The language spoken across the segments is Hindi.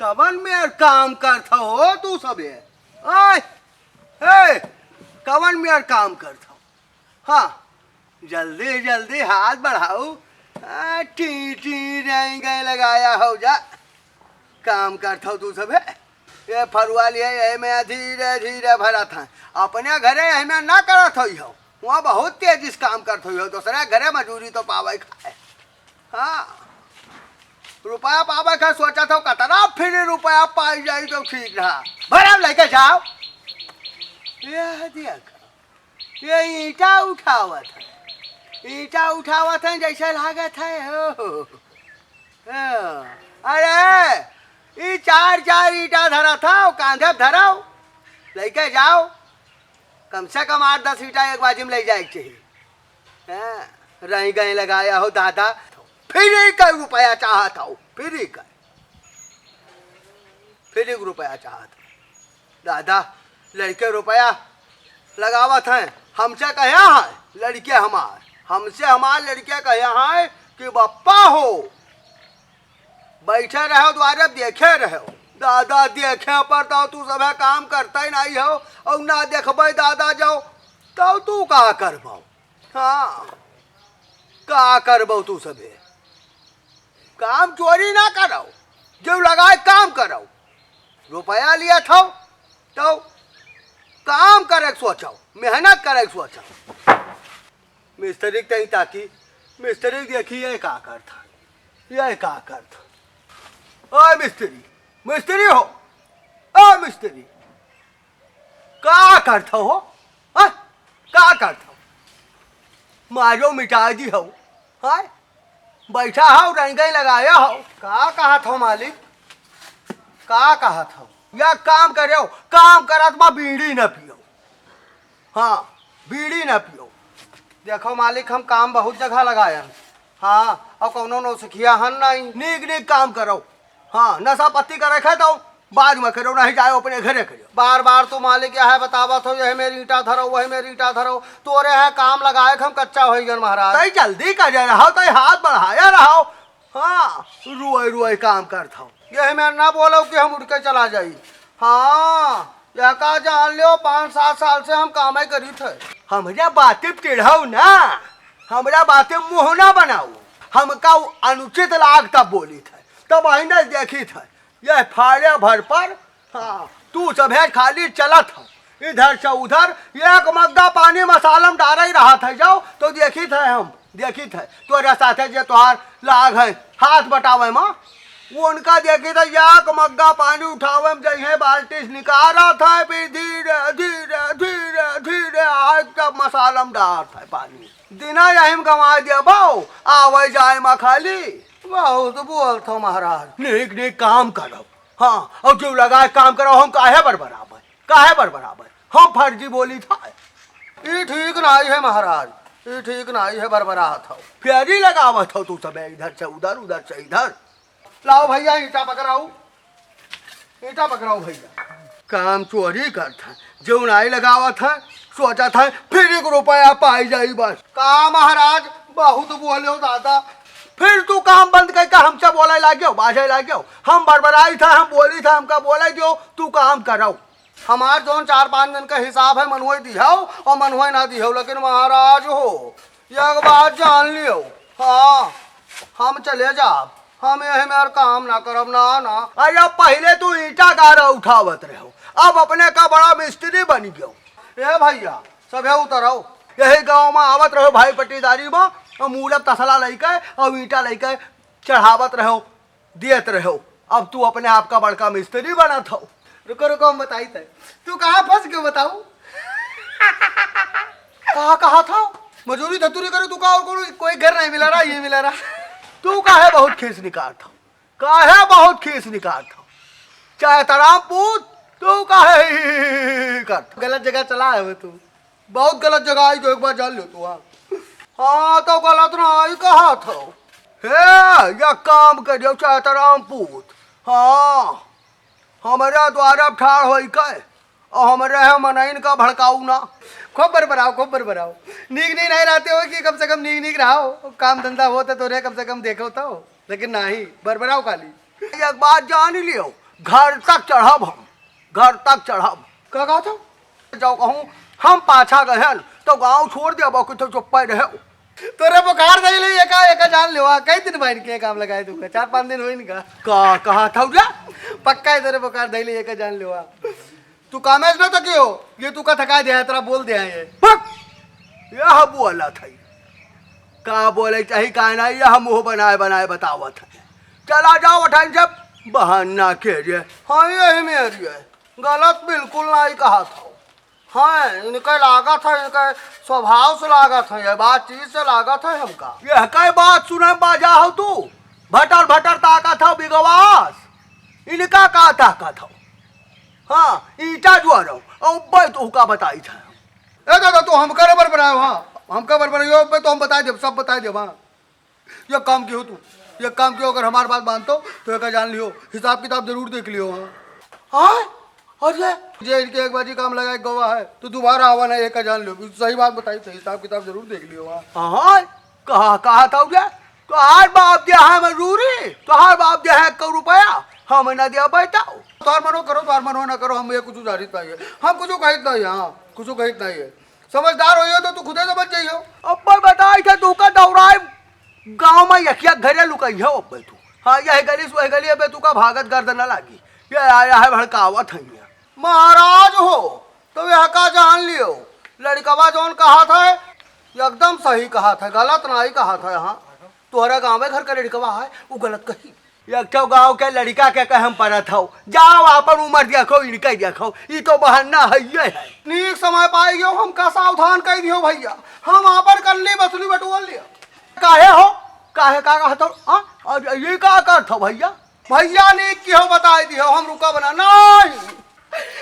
कवन में यार काम करता हो तू सबे? ओए हे, कवन में यार काम करता हो? हाँ, जल्दी जल्दी हाथ बढ़ाओ। टी टी गए लगाया हो जा। काम करता हो तू सबे? ये फरुआ लिए यही में धीरे धीरे भरा था। अपने घरे यही में ना करत हो, वहाँ बहुत तेजी से काम करते हो। दूसरा घरे मजूरी तो पावे खाए। हाँ, रुपया पावे खाए सोचा था कतना फिर रुपया पाई जाई तो ठीक रहा। भरा लेके जाओ। ये देखो, ये ईटा उठावत है। ईटा उठावत है जैसे लागत है हो। अरे ये चार चार ईटा धरा था, कांधे धराओ लेके जाओ। कम से कम 8-10 ईटा एक बाजी में ले जाए चाहिए। रही गए लगाया हो दादा, फिर एक रुपया चाहता हो। फिर एक रुपया चाहता हो दादा। लड़के रुपया लगावत हैं, हमसे कहा है लड़के हमार, हमसे हमार लड़के कहा है कि बप्पा हो बैठे रहो द्वारे देखे रहो। दादा देखे पर तो तू सब काम करता ही नहीं हो, और ना देखबे दादा जाओ तो तू का करबो? हाँ, का करबो तू सबे? काम चोरी ना करो, जो लगाए काम करो। रुपया लिया था तो काम करे सोचो, मेहनत करे सोचो। मिस्त्री कहीं ताकि मिस्त्री देखिए का करता, ये का करता। ओए मिस्त्री, मिस्त्री हो? ओ मिस्त्री, का करता हो? हाँ, का करता हो? मारो मिटा दी हो। हाँ, बैठा हो रंगे लगाया हो। का कहा था मालिक? का कहा था? या काम करे हो, काम करत बा बीड़ी न पियो। हाँ, बीड़ी न पियो। देखो मालिक, हम काम बहुत जगह लगाया। हाँ, और कौनो नो सिखिया हन नहीं। नीक नीक काम करो। हाँ, नशा पत्ती कर रखे तो बाद में करो, नहीं जाओ अपने घरे करो। बार बार तो मालिक यह है बतावत हो, यह मेरी ईटा धरो, वही मेरी ईटा धरो। तोरे है काम लगाए हम कच्चा हो गए महाराज। तई जल्दी कर रहो, तई हाथ बढ़ाया रहो। हाँ, रुए रुए काम करता हूँ। यही मैं ना बोलो कि हम उठ के चला जाई। हाँ, यह का जान लो 5-7 साल से हम काम ही करी थे। हमरा बातें टेढ़ाओ ना, हमरा बातें मुँह ना बनाओ। हमका अनुचित लाग तब बोली थे, तब आईना देखी थे। यह फाड़े भर पर। हाँ, तू सब खाली चलत हो इधर से उधर। एक मग्गा पानी मसाला में डाल ही रहा था, जाओ तो देखी थे हम, देखी थे तोरे साथे जे तोहार लाग है हाथ बटावे माँ, वो उनका देखी था। एक मग्गा पानी उठावे में जइहे बाल्टी से निकाला था, फिर धीरे धीरे धीरे धीरे आज तक मसाला में डाल था पानी। दिना यही में गंवा दिया बाओ, आवे जाए माँ खाली। बहुत बोलता महाराज, नेक नेक काम करो। हाँ, और जो लगाए काम करो। हम काहे बराबर, काहे बराबर हम फर्जी बोली था। ये ठीक नहीं है महाराज, ये ठीक नहीं है। बरबरा था फेरी लगावत हो तू सब, इधर से उधर, उधर से इधर। लाओ भैया ईटा पकड़ाओ, ईटा पकड़ाओ भैया। काम चोरी करता, जो नहीं लगावत है सोचा था फिर 1 रुपया पाई जाई बस। का महाराज बहुत बोले दादा, फिर तू काम बंद करके हमसे बोले लागे हो, बाजे लागे हो। हम बड़बड़ाई था, हम बोली था, हमका बोले जो तू काम करो। हमार जो 4-5 दिन का हिसाब है मनहुए दिहाओ और मनहुए ना दिहाओ। लेकिन महाराज हो एक बात जान लियो, हाँ हम चले जाब, हम यही में काम ना करब ना ना। अरे पहले तू ईटा गारा उठावत रहो, अब अपने का बड़ा मिस्त्री बन गयो। ए भैया सब उतरो, यही गाँव में आवत रहो भाई पट्टीदारी में, और मूलब तसला लेके और ईटा लेके चढ़ावत रहो, दियत रहो। अब तू अपने आप का बड़का मिस्त्री बना था। रुको रुको हम बताई थे, तू कहाँ फंस गयो बताऊ? कहा था मजूरी धतूरी करे तू, का कोई घर नहीं मिला रहा, ये मिला रहा। तू काहे बहुत खीस निकाल था, काहे बहुत खीस निकाल था। चाहे तराम पूत, तू काहे कर गलत जगह चला है तू, बहुत गलत जगह आई। तो एक बार जान लो तू। हाँ तो गलत ना आई कहा था। हे या काम करियो चाहे तराम पूत। हाँ, हमारा द्वारा ठाड़ हो के और हमारे है मनइन का भड़काऊ ना। खूब बरबराओ, खूब बरबराओ। नीक नहीं रहते हो कि कम से कम नीक नीक रहो, काम धंधा होता तो रे कम से कम देखो तो। लेकिन नहीं, बरबराओ खाली। एक बात जान लियो, घर तक चढ़ब हम, घर तक चढ़ब। का कहा था? जाओ कहूँ हम पाछा गए तो गाँव छोड़ दिया बाकी तो चुप्पा रहे। तोरे बुखार नहीं ले एका जान लेवा कई दिन बैठ के काम लगाए तू 4-5 दिन हुई का का कहा था उजा? पक्का है तेरे बुखार नहीं ले एका जान लेवा तू कामेज ना तो क्यों ये तू का थका दे तेरा बोल दे ये यह बोला था का बोले चाहिए का नहीं, यह मुँह बनाए बनाए बतावत है। चला जाओ अठाई जब बहाना के रे। हाँ यही मेरी है, गलत बिल्कुल नहीं कहा था। हाँ इनका लागत है, इनका स्वभाव से लागत है, ये बातचीत से लागत है हमका। यह कई बात सुने बाजा हो तू भटर भटर ताका था बिगवास, इनका का ताका था। हाँ ईटा जो रहो और तो का बताई था। ए दादा तो हम करे बनाए वहाँ हम कबर बनाइयो पे तो हम बताए दे सब बताए दे वहाँ। ये काम क्यों तू ये काम क्यों अगर हमारी बात मानते हो तो एक जान लियो हिसाब किताब जरूर देख लियो वहाँ। हाँ अरे ये इनके एक बाजी काम लगा गवा है तो दोबारा आवा ना एक जान लियो सही बात बताई तो हिसाब किताब जरूर देख लियो वहाँ। हाँ कहा था उसे तो हर बाप दिया है मजदूरी तो हर बाप दिया है 1 रुपया हम न दिया बताओ। तार मनो ना करो हम ये कुछ जारी नहीं है हम कुछ कहित नहीं हाँ कुछ कहित नहीं है समझदार हो तो तू खुदे समझ जाइयो। अब बताई था तू का दौड़ाए गाँव में यकिया घरे लुकाई है अब तू। हाँ यह गली वह गली अब तू का भागत गर्दन न लागी ये आया है भड़कावत है। महाराज हो तो यह का जान लियो लड़कवा जौन कहा था एकदम सही कहा था, गलत नहीं कहा था। यहाँ तुम्हारा गाँव में घर का लड़कवा है वो गलत कही। एक गाँव के लड़का के कह हम पड़त हो जाओ अपन उम्र देखो इनका देखो ये तो बहाना है ये है। नीक समय पाई गयो हमका सावधान कह दियो भैया हम अपन कल्ली बसली बटुअल लिया। काहे हो काहे का कहता और ये का करता भैया भैया ने क्यों बताई दियो हम रुका बना नहीं।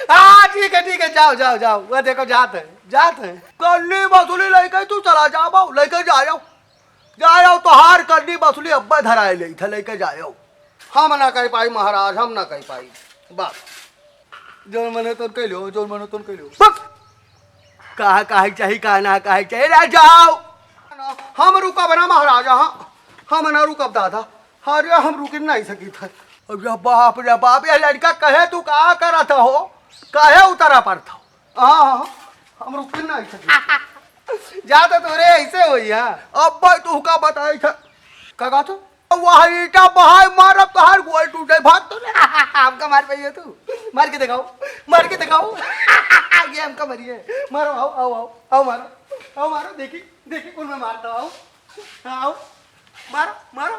हाँ ठीक है जाओ वो देखो जाते हैं कल्ली बसुली लेके तू चला जाओ लेके जाओ तो हार कल्ली बसुली अब्बा धराए ले था लेके जाओ। हम ना कह पाई महाराज हम ना कह पाई बात जो मने तो कह लो जो मने तो कह लो कहा चाहिए कहा ना कहा चाहिए रह जाओ। हम रुका बना महाराज हाँ हम ना रुकब दादा अरे हम रुक नहीं सकी था। रे बाप ये लड़का कहे तू का करा था हो कहे उतरा पर था। हाँ हम रुक नहीं सकी जाते तो रे ऐसे हो अब तू का बताई था का कहा था वह ईटा बहाय मारब तो हर गोल टूटे भाग तो हमका मार पाइए तू मार के दिखाओ ये हमका मरिए मारो आओ मारो देखी कौन मैं मारता आओ मारो